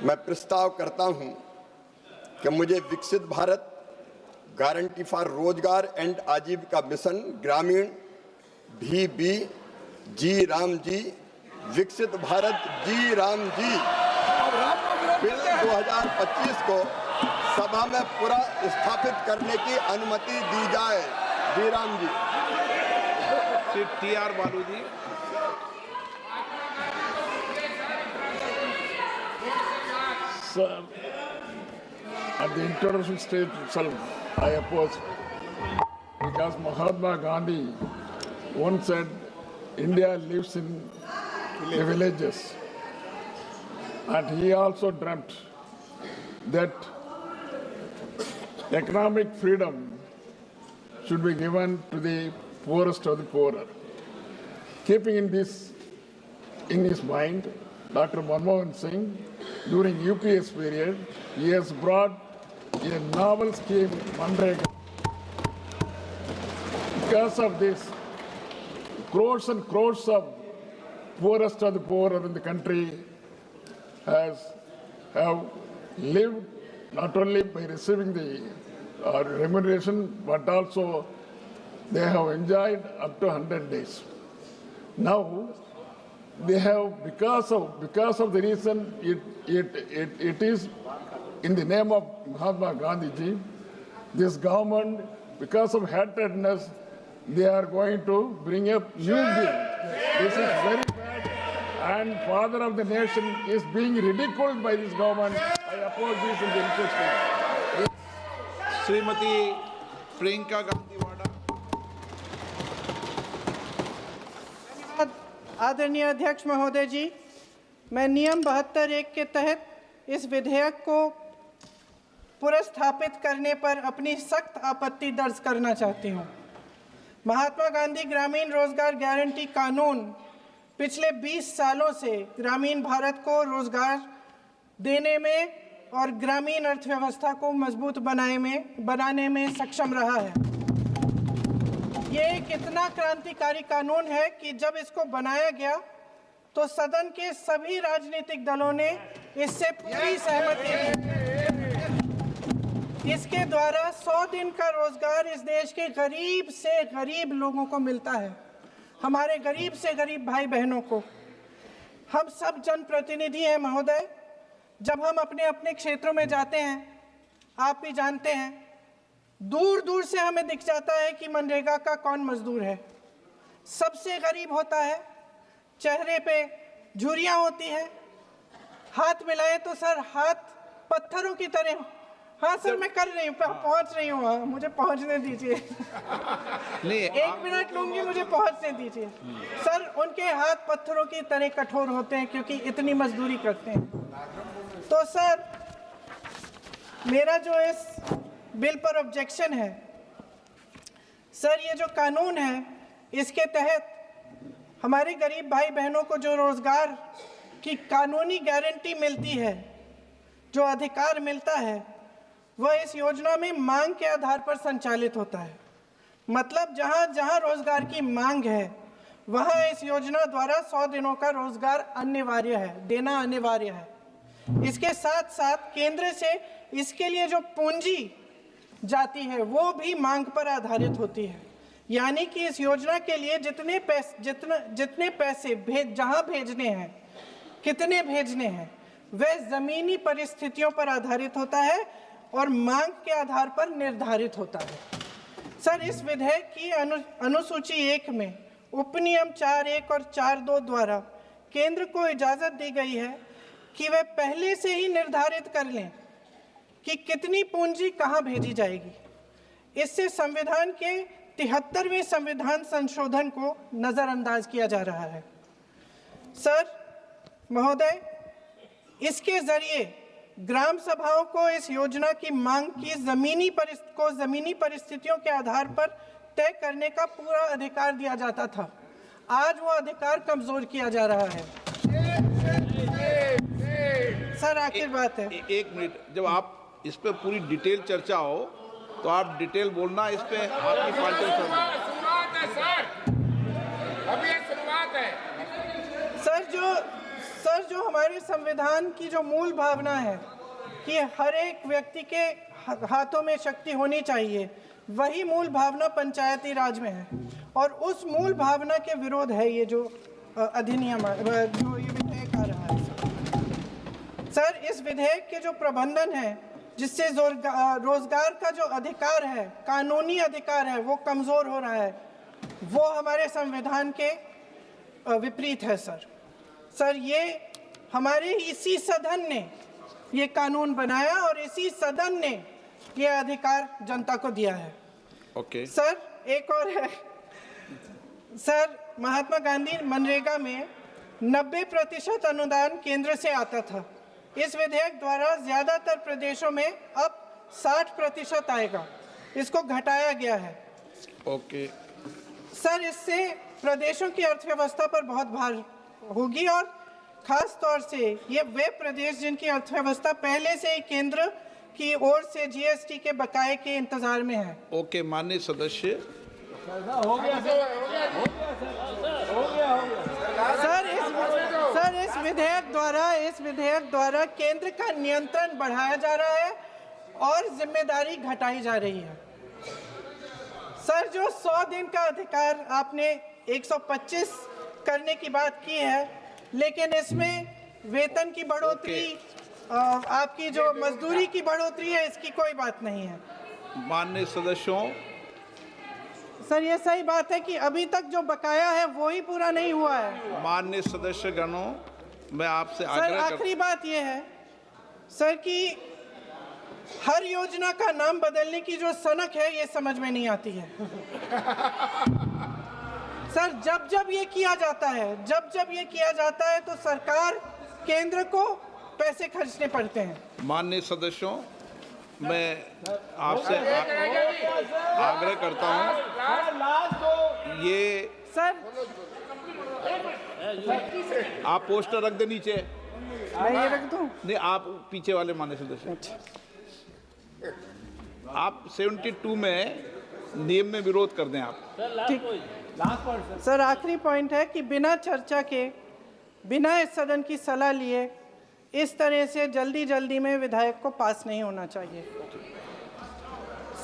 मैं प्रस्ताव करता हूं कि मुझे विकसित भारत गारंटी फॉर रोजगार एंड आजीविका मिशन ग्रामीण VB जी राम जी विकसित भारत जी राम जी बिल 2025 को सभा में पूरा स्थापित करने की अनुमति दी जाए। जी राम जी। श्री TR बालू जी। Sir, at the introduction stage itself, I oppose because Mahatma Gandhi once said, India lives in the villages. And he also dreamt that economic freedom should be given to the poorest of the poorer. Keeping in his mind, Dr. Manmohan Singh, during UPS period, he has brought a novel scheme, Manrega. Because of this, crores and crores of poorest of the poorer in the country have lived not only by receiving the remuneration, but also they have enjoyed up to 100 days. Now, they have, because of the reason it is in the name of Mahatma Gandhi ji, this government, because of hatredness, they are going to bring up new bill. This is very bad, and father of the nation is being ridiculed by this government. I oppose this in the interest of Shrimati Priyanka Gandhi वाडा। धन्यवाद आदरणीय अध्यक्ष महोदय जी। मैं नियम 72(1) के तहत इस विधेयक को पुनर्स्थापित करने पर अपनी सख्त आपत्ति दर्ज करना चाहती हूं। महात्मा गांधी ग्रामीण रोजगार गारंटी कानून पिछले 20 सालों से ग्रामीण भारत को रोजगार देने में और ग्रामीण अर्थव्यवस्था को मजबूत बनाने में सक्षम रहा है। ये एक इतना क्रांतिकारी कानून है कि जब इसको बनाया गया तो सदन के सभी राजनीतिक दलों ने इससे पूरी सहमति दी। इसके द्वारा 100 दिन का रोजगार इस देश के गरीब से गरीब लोगों को मिलता है, हमारे गरीब से गरीब भाई बहनों को। हम सब जनप्रतिनिधि हैं महोदय। जब हम अपने अपने क्षेत्रों में जाते हैं, आप भी जानते हैं, दूर दूर से हमें दिख जाता है कि मनरेगा का कौन मजदूर है। सबसे गरीब होता है, चेहरे पे झुर्रियाँ होती हैं, हाथ मिलाएं तो सर हाथ पत्थरों की तरह। हाँ सर, मैं कर रही हूँ, पहुँच रही हूँ, हाँ मुझे पहुँचने दीजिए। एक मिनट लूँगी, मुझे पहुँचने दीजिए। सर उनके हाथ पत्थरों की तरह कठोर होते हैं क्योंकि इतनी मजदूरी करते हैं। तो सर मेरा जो इस बिल पर ऑब्जेक्शन है, सर ये जो कानून है इसके तहत हमारे गरीब भाई बहनों को जो रोजगार की कानूनी गारंटी मिलती है, जो अधिकार मिलता है, वह इस योजना में मांग के आधार पर संचालित होता है। मतलब जहां जहां रोजगार की मांग है वहां इस योजना द्वारा 100 दिनों का रोजगार अनिवार्य है, देना अनिवार्य है। इसके साथ साथ केंद्र से इसके लिए जो पूंजी जाती है वो भी मांग पर आधारित होती है। यानी कि इस योजना के लिए जितने पैसे जहां भेजने हैं, कितने भेजने हैं, वह जमीनी परिस्थितियों पर आधारित होता है और मांग के आधार पर निर्धारित होता है। सर इस विधेयक की अनुसूची 1 में उपनियम 4(1) और 4(2) द्वारा केंद्र को इजाजत दी गई है कि वे पहले से ही निर्धारित कर लें कि कितनी पूंजी कहां भेजी जाएगी। इससे संविधान के 73वें संविधान संशोधन को नजरअंदाज किया जा रहा है। सर महोदय, इसके जरिए ग्राम सभाओं को इस योजना की मांग की जमीनी परिस्थितियों के आधार पर तय करने का पूरा अधिकार दिया जाता था। आज वो अधिकार कमजोर किया जा रहा है। सर आखिर बात है, एक मिनट, जब आप इस पे पूरी डिटेल चर्चा हो तो आप डिटेल बोलना। इस पे आपकी पार्टी शुरुआत है सर, अभी शुरुआत है। सर जो सर, जो हमारे संविधान की जो मूल भावना है कि हर एक व्यक्ति के हाथों में शक्ति होनी चाहिए, वही मूल भावना पंचायती राज में है और उस मूल भावना के विरोध है ये जो अधिनियम जो ये विधेयक आ रहा है। सर, इस विधेयक के जो प्रबंधन है जिससे रोजगार का जो अधिकार है, कानूनी अधिकार है, वो कमजोर हो रहा है, वो हमारे संविधान के विपरीत है। सर ये हमारे इसी सदन ने ये कानून बनाया और इसी सदन ने ये अधिकार जनता को दिया है। ओके। सर, एक और है सर, महात्मा गांधी मनरेगा में 90% अनुदान केंद्र से आता था। इस विधेयक द्वारा ज्यादातर प्रदेशों में अब 60% आएगा, इसको घटाया गया है। ओके। सर, इससे प्रदेशों की अर्थव्यवस्था पर बहुत भार होगी और खास तौर से ये वे प्रदेश जिनकी अर्थव्यवस्था पहले से ही केंद्र की ओर से जीएसटी के बकाये के इंतजार में है। ओके, माननीय सदस्य। सर, इस विधेयक द्वारा केंद्र का नियंत्रण बढ़ाया जा रहा है और जिम्मेदारी घटाई जा रही है। सर, जो 100 दिन का अधिकार आपने 125 करने की बात की है, लेकिन इसमें वेतन की बढ़ोतरी, आपकी जो मजदूरी की बढ़ोतरी है, इसकी कोई बात नहीं है। माननीय सदस्यों। सर, ये सही बात है कि अभी तक जो बकाया है वो ही पूरा नहीं हुआ है। माननीय सदस्य गणों, मैं आपसे आग्रह आखिरी बात ये है सर कि हर योजना का नाम बदलने की जो सनक है, ये समझ में नहीं आती है। सर, जब ये किया जाता है तो सरकार केंद्र को पैसे खर्चने पड़ते हैं। माननीय सदस्यों, मैं आपसे आग्रह करता हूं, ये सर आप पोस्टर रख दे नीचे। मैं ये रख दूं? नहीं, आप पीछे वाले माननीय सदस्य, आप 72 में नियम में विरोध कर दें आप। ठीक। सर, आखिरी पॉइंट है कि बिना चर्चा के, बिना इस सदन की सलाह लिए इस तरह से जल्दी में विधेयक को पास नहीं होना चाहिए।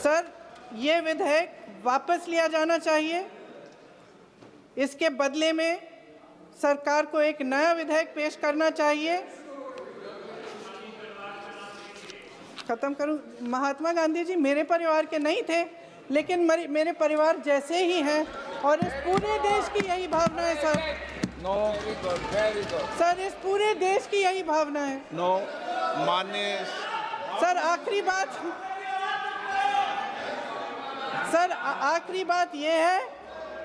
सर, ये विधेयक वापस लिया जाना चाहिए। इसके बदले में सरकार को एक नया विधेयक पेश करना चाहिए। खत्म करूं? महात्मा गांधी जी मेरे परिवार के नहीं थे, लेकिन मेरे परिवार जैसे ही हैं और इस पूरे देश की यही भावना है। सर, इस पूरे देश की यही भावना है। माननीय सर, आखिरी बात यह है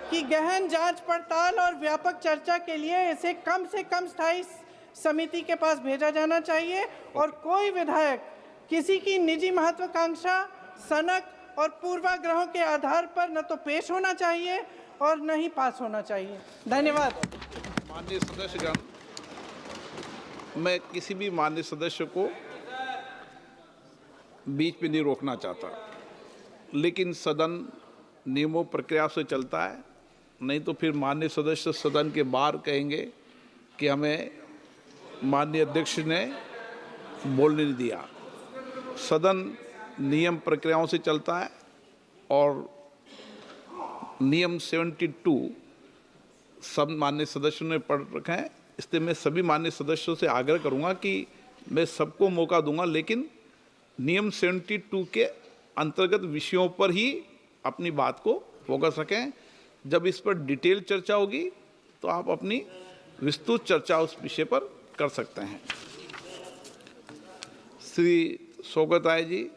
कि गहन जांच पड़ताल और व्यापक चर्चा के लिए इसे कम से कम स्थायी समिति के पास भेजा जाना चाहिए और कोई विधायक किसी की निजी महत्वाकांक्षा, सनक और पूर्वाग्रहों के आधार पर न तो पेश होना चाहिए और न ही पास होना चाहिए। धन्यवाद। माननीय सदस्यगण, मैं किसी भी माननीय सदस्य को बीच में नहीं रोकना चाहता, लेकिन सदन नियमों प्रक्रिया से चलता है, नहीं तो फिर माननीय सदस्य सदन के बाहर कहेंगे कि हमें माननीय अध्यक्ष ने बोलने नहीं दिया। सदन नियम प्रक्रियाओं से चलता है और नियम 72 सब माननीय सदस्यों ने पढ़ रखे हैं, इसलिए मैं सभी माननीय सदस्यों से आग्रह करूंगा कि मैं सबको मौका दूंगा, लेकिन नियम 72 के अंतर्गत विषयों पर ही अपनी बात को फोकस रखें। जब इस पर डिटेल चर्चा होगी तो आप अपनी विस्तृत चर्चा उस विषय पर कर सकते हैं। Shri Saugata Rai ji.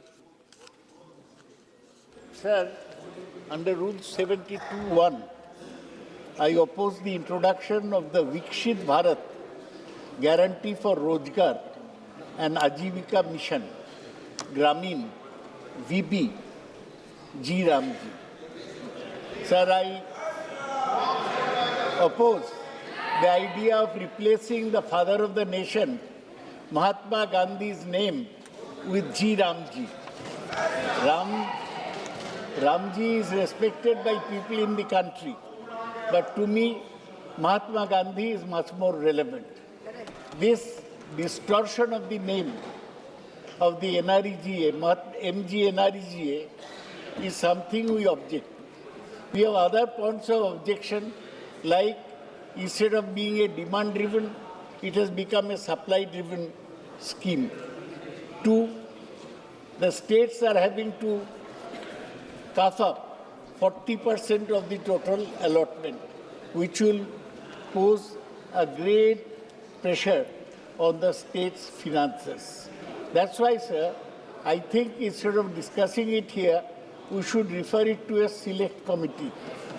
Sir, under Rule 72(1), I oppose the introduction of the Vikshit Bharat Guarantee for Rozgar and Ajivika Mission, Gramin, VB, G. Ramji. Sir, I oppose the idea of replacing the father of the nation, Mahatma Gandhi's name, with G. Ramji. Ramji is respected by people in the country, but to me, Mahatma Gandhi is much more relevant. this distortion of the name of the NREGA, MG NREGA, is something we object. We have other points of objection, like instead of being a demand-driven, it has become a supply-driven scheme. 2, the states are having to cough up 40% of the total allotment, which will pose a great pressure on the state's finances. That's why, sir, I think instead of discussing it here, we should refer it to a select committee,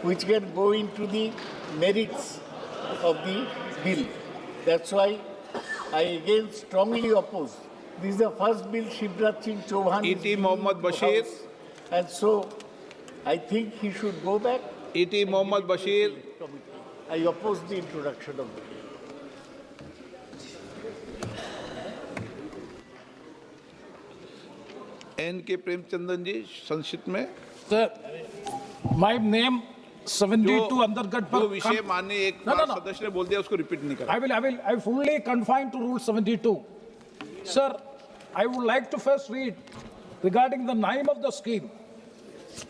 which can go into the merits of the bill. That's why I again strongly oppose. This is the first bill Shivraj Singh Chauhan is E.T. Mohammad Bashir. and so I think he should go back. E.T. Mohammad Bashir. I oppose the introduction of the bill. N.K. Premchandan ji, संक्षिप्त में Sir, my name 72 अंतर्गत जो पर विषय माननीय एक No, no, बार no. सदस्य ने बोल दिया उसको रिपीट नहीं करा। I fully confined to Rule 72. Sir, I would like to first read regarding the name of the scheme.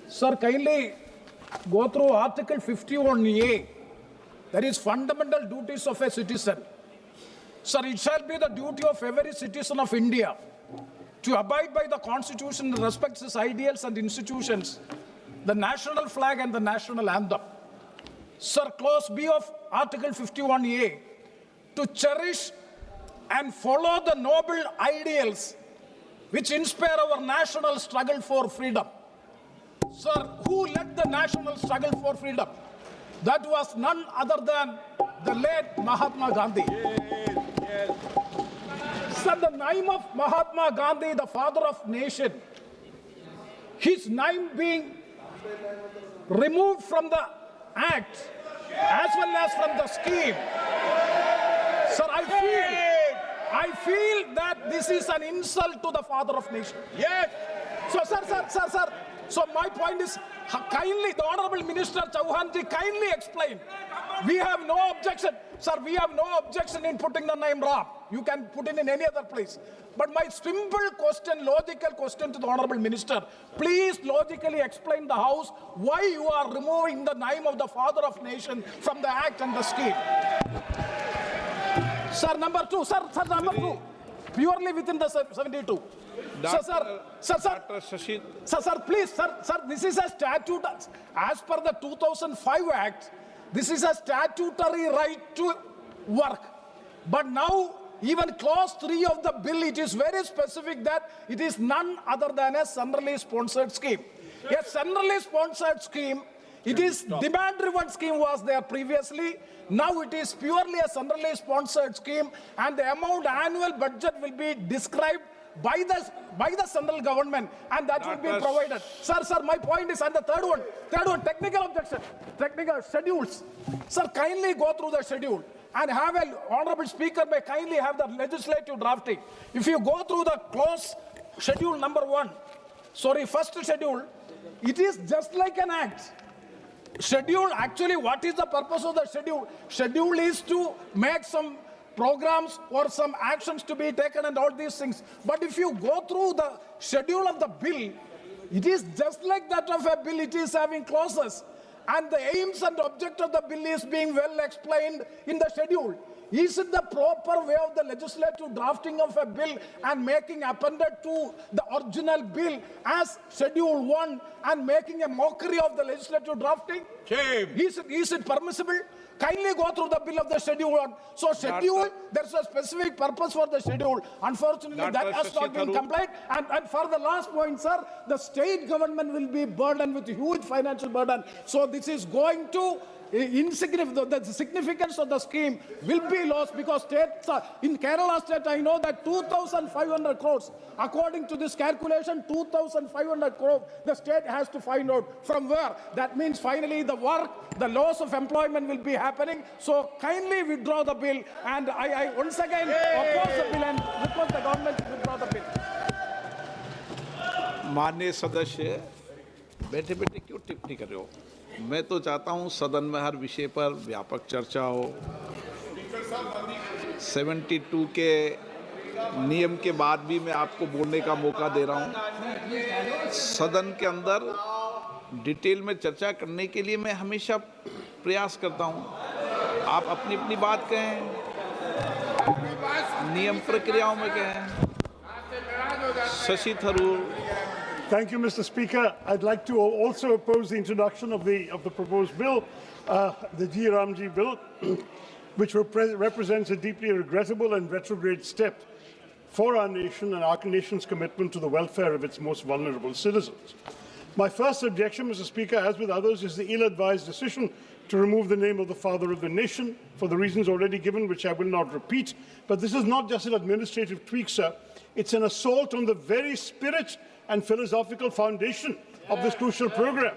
Sir, kindly go through Article 51A. That is fundamental duties of a citizen. Sir, it shall be the duty of every citizen of India to abide by the Constitution and respect its ideals and institutions, the national flag and the national anthem. Sir, clause B of Article 51A, to cherish and follow the noble ideals which inspire our national struggle for freedom. Sir, who led the national struggle for freedom? That was none other than the late Mahatma Gandhi. Sir, the name of Mahatma Gandhi, the father of nation, his name being removed from the act as well as from the scheme. Sir, I feel that this is an insult to the father of nation. Yes. So, sir. So my point is, kindly, the Honorable Minister Chauhanji, kindly explain. We have no objection. Sir, we have no objection in putting the name Ram. You can put it in any other place. But my simple question, logical question to the Honorable Minister, please logically explain the House why you are removing the name of the father of nation from the act and the scheme. Sir, number two, number two, purely within the 72. Sir, please, this is a statute, as per the 2005 Act, this is a statutory right to work. But now, even clause 3 of the bill, it is very specific that it is none other than a centrally sponsored scheme. A centrally sponsored scheme, it is demand-driven scheme was there previously. Now it is purely a centrally sponsored scheme, and the amount annual budget will be described by the central government, and that will be provided. Sir, my point is, and the third one, technical objection, technical schedules. Sir, kindly go through the schedule and have an honorable speaker may kindly have the legislative drafting. If you go through the clause schedule number 1, first schedule, it is just like an act. Schedule, actually, what is the purpose of the schedule? Schedule is to make some programs or some actions to be taken and all these things. But if you go through the schedule of the bill, it is just like that of a bill. It is having clauses. And the aims and object of the bill is being well explained in the schedule. Is it the proper way of the legislative drafting of a bill and making appended to the original bill as Schedule 1 and making a mockery of the legislative drafting? Shame. Is it permissible? Kindly go through the bill of the Schedule 1. So schedule, there's a specific purpose for the schedule. Unfortunately, that has not been complied. And for the last point, sir, the state government will be burdened with huge financial burden. So this is going to the significance of the scheme will be lost because states, in Kerala state, I know that 2,500 crores, according to this calculation, 2,500 crores, the state has to find out from where. That means finally the loss of employment will be happening. So kindly withdraw the bill, and I once again oppose the bill and request the government to withdraw the bill. माननीय सदस्य बैठे बैठे क्यों टिप्पणी कर रहे हो? मैं तो चाहता हूं सदन में हर विषय पर व्यापक चर्चा हो। 72 के नियम के बाद भी मैं आपको बोलने का मौका दे रहा हूं। सदन के अंदर डिटेल में चर्चा करने के लिए मैं हमेशा प्रयास करता हूं। आप अपनी अपनी बात कहें, नियम प्रक्रियाओं में कहें। Shashi Tharoor. Thank you, Mr. Speaker. I'd like to also oppose the introduction of the proposed bill, the G. Ramji bill, which represents a deeply regrettable and retrograde step for our nation and our nation's commitment to the welfare of its most vulnerable citizens. My first objection, Mr. Speaker, as with others, is the ill-advised decision to remove the name of the father of the nation for the reasons already given, which I will not repeat. But this is not just an administrative tweak, sir. It's an assault on the very spirit and philosophical foundation of this crucial program.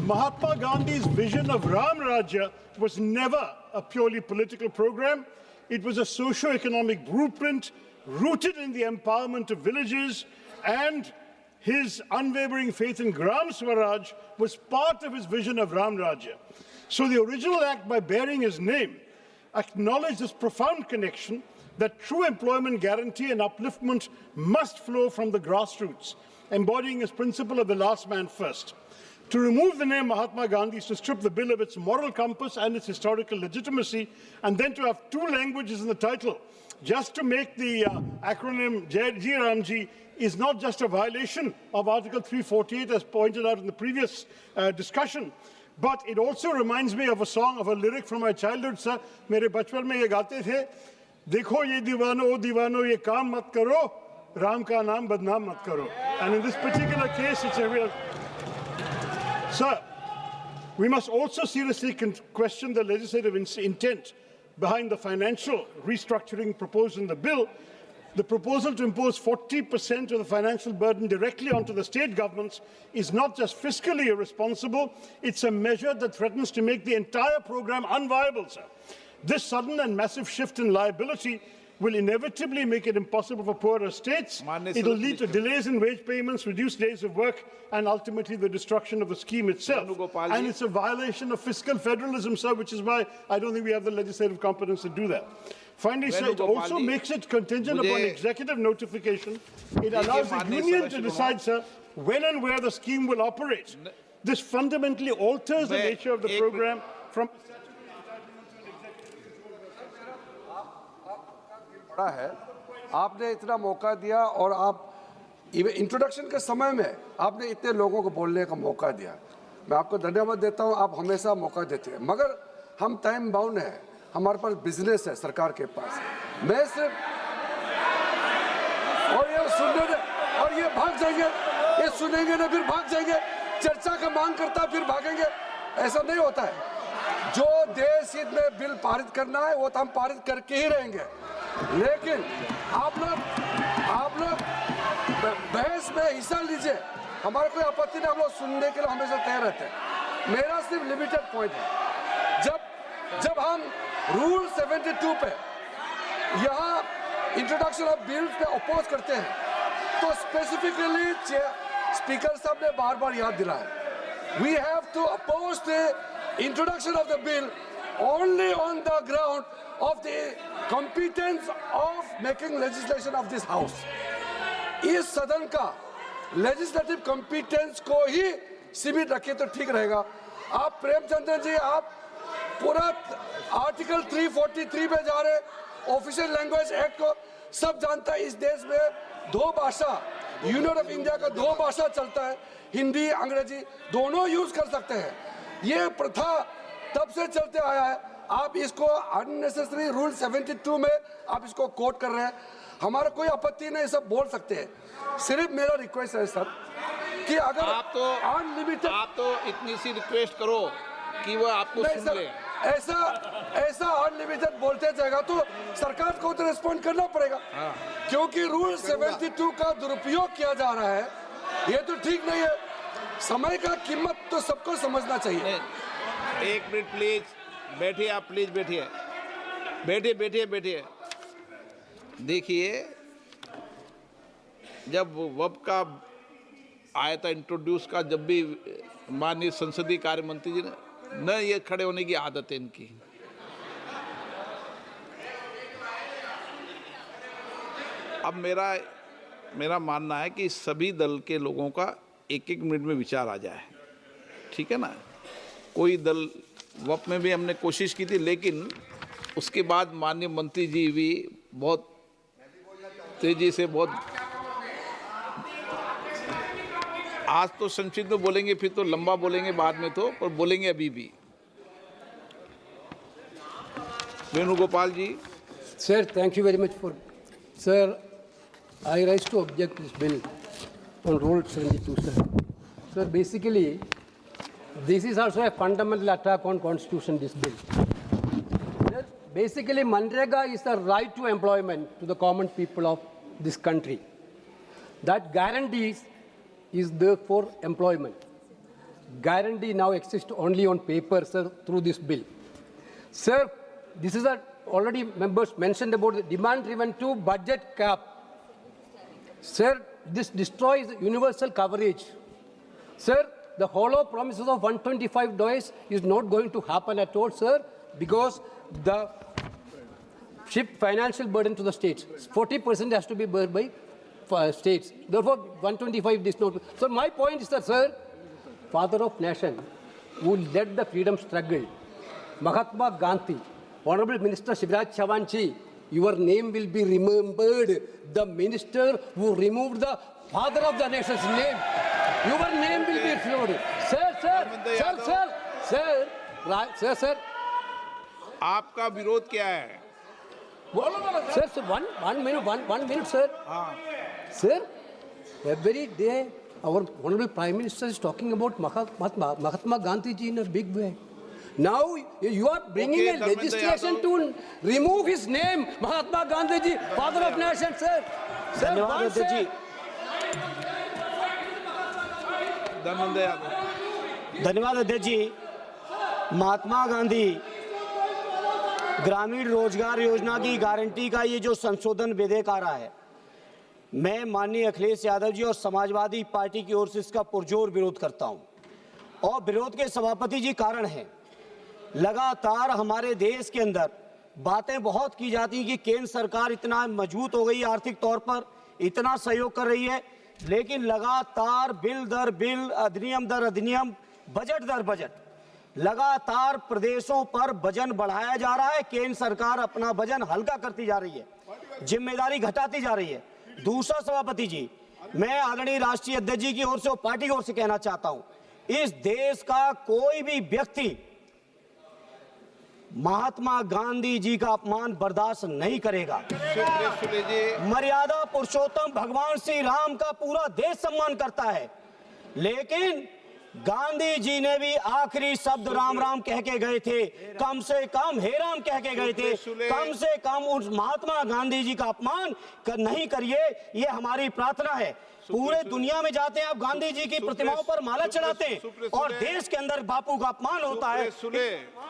Mahatma Gandhi's vision of Ram Rajya was never a purely political program. It was a socio-economic blueprint rooted in the empowerment of villages, and his unwavering faith in Gram Swaraj was part of his vision of Ram Rajya. So the original act, by bearing his name, acknowledged this profound connection that true employment guarantee and upliftment must flow from the grassroots, embodying his principle of the last man first. To remove the name Mahatma Gandhi is to strip the bill of its moral compass and its historical legitimacy, and then to have two languages in the title, just to make the acronym G. Ramji, is not just a violation of Article 348, as pointed out in the previous discussion, but it also reminds me of a song, of a lyric from my childhood, sir. मेरे बचपन में ये गाते थे, देखो ये दीवानो ओ दीवानो ये काम मत करो, राम का नाम बदनाम मत करो. And in this particular case, it's a real... Sir, we must also seriously question the legislative intent behind the financial restructuring proposed in the bill. The proposal to impose 40% of the financial burden directly onto the state governments is not just fiscally irresponsible, it's a measure that threatens to make the entire program unviable, sir. This sudden and massive shift in liability will inevitably make it impossible for poorer states. It will lead to delays in wage payments, reduced days of work, and ultimately the destruction of the scheme itself. And it's a violation of fiscal federalism, sir, which is why I don't think we have the legislative competence to do that. Finally, sir, it also makes it contingent upon executive notification. It allows the union to decide, sir, when and where the scheme will operate. This fundamentally alters the nature of the program from... है आपने इतना मौका दिया और आप introduction के समय में आपने इतने लोगों को बोलने का मौका दिया. मैं आपको धन्यवाद देता हूं. आप हमेशा मौका देते हैं, मगर हम टाइम बाउंड है. हमारे पास बिजनेस है सरकार के पास. मैं सिर्फ और ये सुनने और ये भाग जाएंगे, ये सुनेंगे ना फिर भाग जाएंगे. चर्चा का मांग करता फिर भागेंगे. ऐसा नहीं होता है. जो देश हित में बिल पारित करना है वो तो हम पारित करके ही रहेंगे. लेकिन आप लोग बहस में हिस्सा लीजिए. हमारा कोई आपत्ति नहीं. हम लोग सुनने के लिए हमेशा तैयार रहते हैं. मेरा सिर्फ लिमिटेड पॉइंट है. जब हम रूल 72 पे यहाँ इंट्रोडक्शन ऑफ बिल्स पे अपोज करते हैं तो स्पेसिफिकली स्पीकर साहब ने बार-बार याद दिलाया. We have to oppose the introduction of the bill only on the ground of the competence of making legislation of this house. इस सदन का legislative competence को ही सीमित रखे तो ठीक रहेगा. आप प्रेमचंद्र जी, आप पूरा आर्टिकल 343 पे जा रहे. ऑफिशियल लैंग्वेज एक्ट को सब जानता है. इस देश में दो भाषा, यूनियन ऑफ इंडिया का दो भाषा चलता है, हिंदी अंग्रेजी दोनों यूज कर सकते हैं. ये प्रथा तब से चलते आया है. आप इसको अननेसेसरी रूल 72 में आप इसको कोट कर रहे हैं. हमारा कोई आपत्ति नहीं, सब बोल सकते हैं. सिर्फ मेरा रिक्वेस्ट है सर कि अगर आप तो इतनी सी रिक्वेस्ट करो कि वो आपको सुन ले. ऐसा अनलिमिटेड बोलते जाएगा तो सरकार को तो रिस्पॉन्ड करना पड़ेगा. क्योंकि रूल 72 का दुरुपयोग किया जा रहा है. ये तो ठीक नहीं है. समय का कीमत तो सबको समझना चाहिए. एक मिनट प्लीज बैठिए. आप प्लीज बैठिए. देखिए, जब वब का आया था इंट्रोड्यूस का, जब भी माननीय संसदीय कार्य मंत्री जी ने न ये खड़े होने की आदत है इनकी. अब मेरा मानना है कि सभी दल के लोगों का एक एक मिनट में विचार आ जाए, ठीक है ना। कोई दल वक्त में भी हमने कोशिश की थी, लेकिन उसके बाद माननीय मंत्री जी भी बहुत तेजी से आज तो संक्षिप्त में बोलेंगे, फिर तो लंबा बोलेंगे बाद में, तो पर बोलेंगे अभी भी। वेणुगोपाल जी। Sir, thank you very much for. Sir, I rise to object this bill on Rule 72, sir. Sir, basically, this is also a fundamental attack on Constitution, this bill. Sir, basically, Manrega is the right to employment to the common people of this country. That guarantees is there for employment. Guarantee now exists only on paper, sir, through this bill. Sir, this is a already members mentioned about the demand-driven to budget cap. Sir, this destroys universal coverage. Sir, the hollow promises of 125 days is not going to happen at all, sir, because the shift financial burden to the states. 40% has to be borne by states. Therefore, 125 is not. So my point is that, sir, father of nation, who led the freedom struggle, Mahatma Gandhi, Honorable Minister Shivraj Chauhan, your name will be remembered. The minister who removed the father of the nation's name, your name will be remembered. Sir. आपका विरोध क्या है? Sir, one minute, sir. Sir, every day our Honorable Prime Minister is talking about Mahatma Gandhi ji in a big way. Now you are bringing a legislation to remove his name, Mahatma Gandhi ji, father of nation, sir. धन्यवाद अध्यक्ष जी। धन्यवाद अध्यक्ष जी। महात्मा गांधी ग्रामीण रोजगार योजना की guarantee का ये जो संशोधन विधेयक आ रहा है, मैं माननीय अखिलेश यादव जी और समाजवादी पार्टी की ओर से इसका पुरजोर विरोध करता हूं। और विरोध के सभापति जी कारण है, लगातार हमारे देश के अंदर बातें बहुत की जाती हैं कि केंद्र सरकार इतना मजबूत हो गई आर्थिक तौर पर, इतना सहयोग कर रही है, लेकिन लगातार बिल दर बिल, अधिनियम दर अधिनियम, बजट दर बजट, लगातार प्रदेशों पर वजन बढ़ाया जा रहा है। केंद्र सरकार अपना वजन हल्का करती जा रही है, जिम्मेदारी घटाती जा रही है। दूसरा सभापति जी, मैं आदरणीय राष्ट्रीय अध्यक्ष जी की ओर से और पार्टी की ओर से कहना चाहता हूं, इस देश का कोई भी व्यक्ति महात्मा गांधी जी का अपमान बर्दाश्त नहीं करेगा। मर्यादा पुरुषोत्तम भगवान श्री राम का पूरा देश सम्मान करता है, लेकिन गांधी जी ने भी आखिरी शब्द राम राम कह के गए थे, कम से कम हे राम कह के गए थे। कम से कम उस महात्मा गांधी जी का अपमान नहीं करिए, ये हमारी प्रार्थना है। पूरे दुनिया में जाते हैं आप, गांधी जी की प्रतिमाओं पर माला चढ़ाते हैं, और देश के अंदर बापू का अपमान होता है।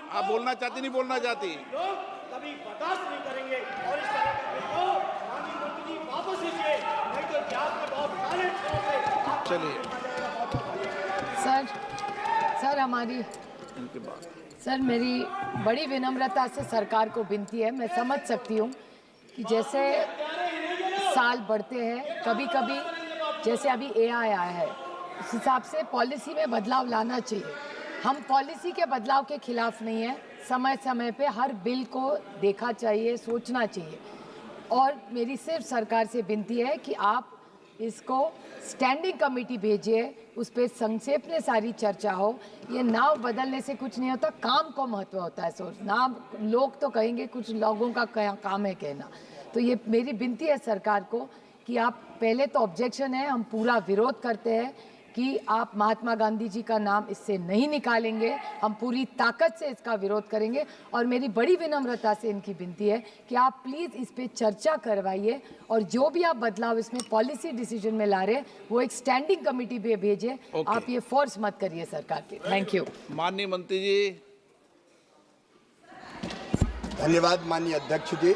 आप बोलना चाहती नहीं बोलना चाहती? कभी बर्दाश्त नहीं करेंगे और इस तरह के बिल को माननीय मंत्री जी वापस लीजिए, नहीं तो इतिहास में बहुत काले अक्षरों से। चलिए सर, मेरी बड़ी विनम्रता से सरकार को विनती है। मैं समझ सकती हूँ कि जैसे साल बढ़ते हैं, कभी कभी जैसे अभी AI आया है, उस हिसाब से पॉलिसी में बदलाव लाना चाहिए। हम पॉलिसी के बदलाव के खिलाफ नहीं है, समय समय पे हर बिल को देखा चाहिए, सोचना चाहिए। और मेरी सिर्फ सरकार से विनती है कि आप इसको स्टैंडिंग कमेटी भेजिए, उस पर संक्षेप में सारी चर्चा हो। ये नाव बदलने से कुछ नहीं होता, काम को महत्व होता है। सोच नाम लोग तो कहेंगे, कुछ लोगों का काम है कहना। तो ये मेरी विनती है सरकार को कि आप पहले तो ऑब्जेक्शन है, हम पूरा विरोध करते हैं कि आप महात्मा गांधी जी का नाम इससे नहीं निकालेंगे। हम पूरी ताकत से इसका विरोध करेंगे। और मेरी बड़ी विनम्रता से इनकी विनती है कि आप प्लीज़ इस पे चर्चा करवाइए, और जो भी आप बदलाव इसमें पॉलिसी डिसीजन में ला रहे हैं वो एक स्टैंडिंग कमेटी पे भेजिए। आप ये फोर्स मत करिए सरकार की। Thank you. माननीय मंत्री जी। धन्यवाद माननीय अध्यक्ष जी।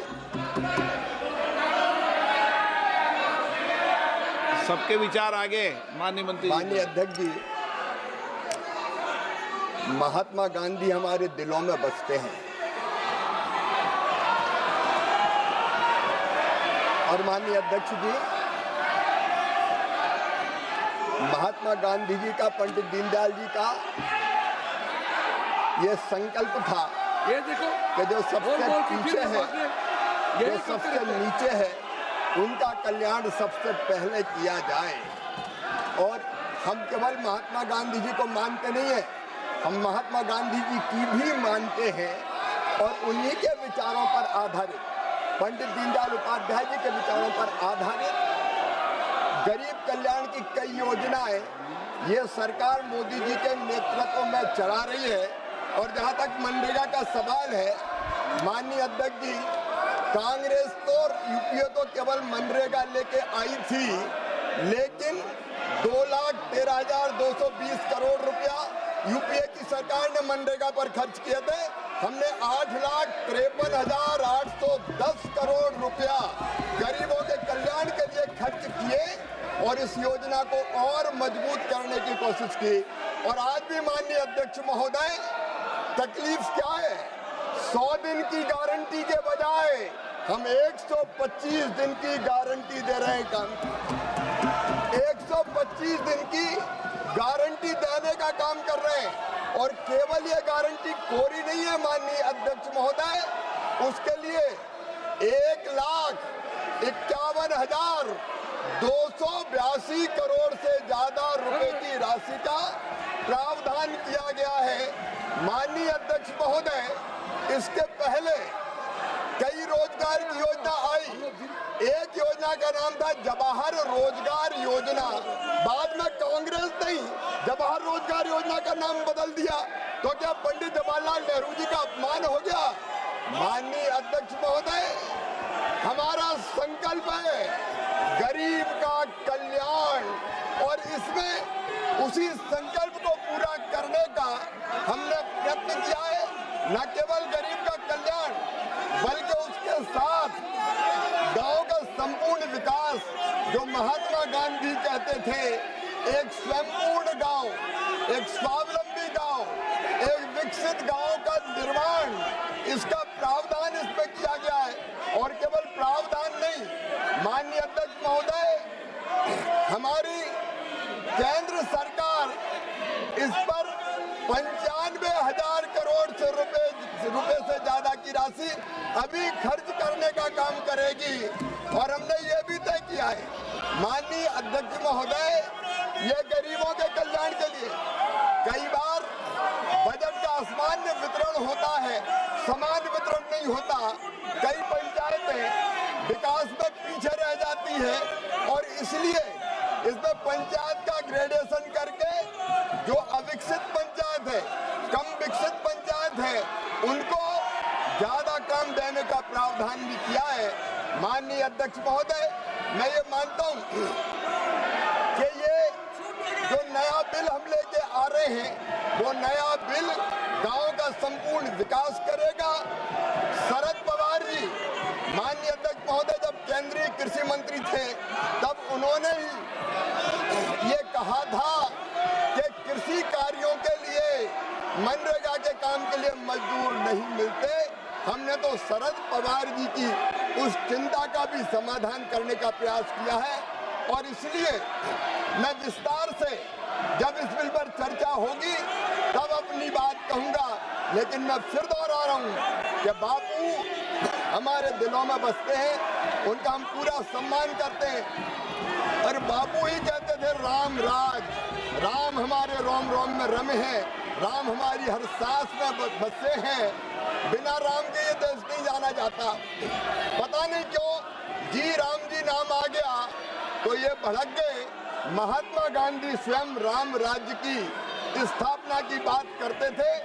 सबके विचार आगे। माननीय मंत्री। माननीय अध्यक्ष जी, महात्मा गांधी हमारे दिलों में बसते हैं। और माननीय अध्यक्ष जी, महात्मा गांधी जी का, पंडित दीनदयाल जी का ये संकल्प था, ये देखो कि जो सबसे पीछे है, जो सबसे नीचे है, उनका कल्याण सबसे पहले किया जाए। और हम केवल महात्मा गांधी जी को मानते नहीं है, हम महात्मा गांधी जी की भी मानते हैं और उन्हीं के विचारों पर आधारित, पंडित दीनदयाल उपाध्याय जी के विचारों पर आधारित गरीब कल्याण की कई योजनाएं ये सरकार मोदी जी के नेतृत्व में चला रही है। और जहां तक मनरेगा का सवाल है, माननीय अध्यक्ष जी, कांग्रेस तो यूपीए तो केवल मनरेगा लेके आई थी, लेकिन 2,13,220 करोड़ रुपया यूपीए की सरकार ने मनरेगा पर खर्च किए थे। हमने 8,53,810 करोड़ रुपया गरीबों के कल्याण के लिए खर्च किए और इस योजना को और मजबूत करने की कोशिश की। और आज भी माननीय अध्यक्ष महोदय, तकलीफ क्या है? 100 दिन की गारंटी के बजाय हम 125 दिन की गारंटी दे रहे हैं। 125 दिन की गारंटी देने का काम कर रहे हैं। और केवल ये गारंटी कोरी नहीं है माननीय अध्यक्ष महोदय, उसके लिए 1,51,282 करोड़ से ज्यादा रुपए की राशि का प्रावधान किया गया है। माननीय अध्यक्ष महोदय, इसके पहले कई रोजगार की योजना आई। एक योजना का नाम था जवाहर रोजगार योजना, बाद में कांग्रेस ने जवाहर रोजगार योजना का नाम बदल दिया। तो क्या पंडित जवाहरलाल नेहरू जी का अपमान हो गया? माननीय अध्यक्ष महोदय, हमारा संकल्प है गरीब का कल्याण, और इसमें उसी संकल्प को पूरा करने का हमने प्रयत्न किया है। न केवल गरीब का कल्याण, बल्कि उसके साथ गांव का संपूर्ण विकास, जो महात्मा गांधी कहते थे, एक स्वयंपूर्ण गांव, एक स्वावलंबी गांव, एक विकसित गांव का निर्माण, इसका प्रावधान इसमें किया गया है। और केवल प्रावधान नहीं, माननीय अध्यक्ष महोदय, हमारी केंद्र सरकार इस पर 95,000 करोड़ रुपए से ज्यादा की राशि अभी खर्च करने का काम करेगी। और हमने ये भी तय किया है माननीय अध्यक्ष महोदय, ये गरीबों के कल्याण के लिए कई बार बजट का असामान्य वितरण होता है, समान वितरण नहीं होता। कई पंचायतें विकास में पीछे रह जाती है और इसलिए इसमें पंचायत का ग्रेडेशन करके जो अविकसित पंचायत है, कम विकसित पंचायत है, उनको ज्यादा काम देने का प्रावधान भी किया है। माननीय अध्यक्ष महोदय, मैं ये मानता हूं कि ये जो नया बिल हम लेके आ रहे हैं, वो नया बिल गांव का संपूर्ण विकास करेगा। शरद पवार जी, माननीय अध्यक्ष महोदय, जब केंद्रीय कृषि मंत्री थे, तब उन्होंने ही ये कहा था कि कृषि कार्यों के लिए, मनरेगा के काम के लिए मजदूर नहीं मिलते। हमने तो शरद पवार जी की उस चिंता का भी समाधान करने का प्रयास किया है। और इसलिए मैं विस्तार से जब इस बिल पर चर्चा होगी तब अपनी बात कहूंगा, लेकिन मैं फिर दोहरा रहा हूं कि बापू हमारे दिलों में बसते हैं, उनका हम पूरा सम्मान करते हैं। और बापू ही कहते थे राम राज, राम हमारे रोम रोम में रमे हैं, राम हमारी हर सांस में बसे हैं, बिना राम के ये देश नहीं जाना जाता। पता नहीं क्यों जी राम जी नाम आ गया तो ये भड़क गए। महात्मा गांधी स्वयं राम राज्य की स्थापना की बात करते थे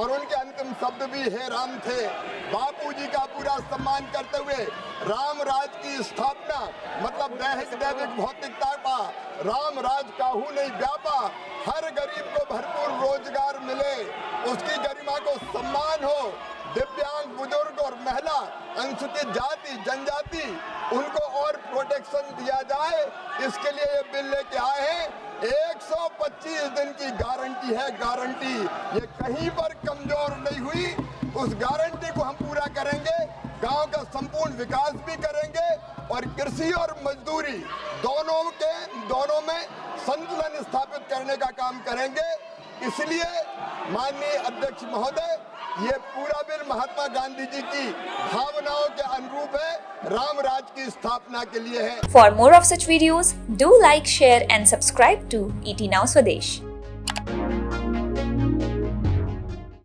और उनके अंतिम शब्द भी हे राम थे। बापूजी का पूरा सम्मान करते हुए राम राज की स्थापना मतलब दैहिक दैविक भौतिकता का राम राज काहू नहीं व्यापा, हर गरीब को भरपूर रोजगार मिले, उसकी गरिमा को सम्मान हो, दिव्यांग, बुजुर्ग और महिला, अनुसूचित जाति, जनजाति, उनको और प्रोटेक्शन दिया जाए, इसके लिए ये बिल लेके आए हैं। 125 दिन की गारंटी है, गारंटी ये कहीं पर कमजोर नहीं हुई। उस गारंटी को हम पूरा करेंगे, गांव का संपूर्ण विकास भी करेंगे और और कृषि और मजदूरी दोनों में संतुलन स्थापित करने का काम करेंगे। इसलिए माननीय अध्यक्ष महोदय, ये पूरा बिल महात्मा गांधी जी की भावनाओं के अनुरूप है, राम राज की स्थापना के लिए है। For more of such videos, do like, share and subscribe to ET Now Swadesh.